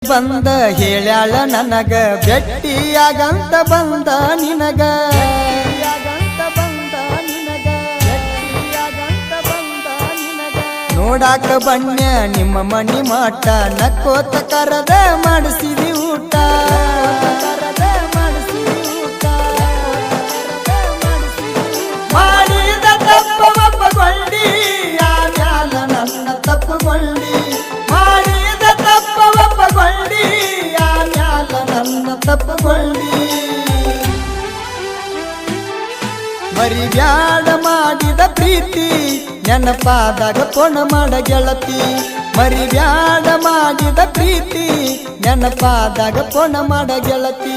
ಬಂದ ಹೇಳ್ಯಾಳ ನನಗ ಬೆಟ್ಟಿಯಾಗಂತ ಬಂದ ನಿನಗ ನೋಡಾಕ ಬಣ್ಣ ನಿಮ್ಮ ಮನಿ ಮಾಟ ನಕ್ಕೋತ ಕರದ ಮಾಡಿಸಿದಿ ಊಟ ಮಾಡಿದ ತಪ್ಪ ಒಪ್ಪಗೊಂಡಿ ಆಮ್ಯಾಲ ನನ್ನ ತಪ್ಪುಗೊಂಡಿ ಮಾಡಿದ ತಪ್ಪ ಒಪ್ಪಗೊಂಡಿ ಆಮ್ಯಾಲ ನನ್ನ ತಪ್ಪುಗೊಂಡಿ ಮರಿಬ್ಯಾಡ ಮಾಡಿದ ಪ್ರೀತಿ ನೆನಪಾದಾಗ ಪೊಣ ಮಾಡ ಗೆಳತಿ ಮರಿಬ್ಯಾಡ ಮಾಡಿದ ಪ್ರೀತಿ ನೆನಪಾದಾಗ ಪೊಣ ಮಾಡ ಗೆಳತಿ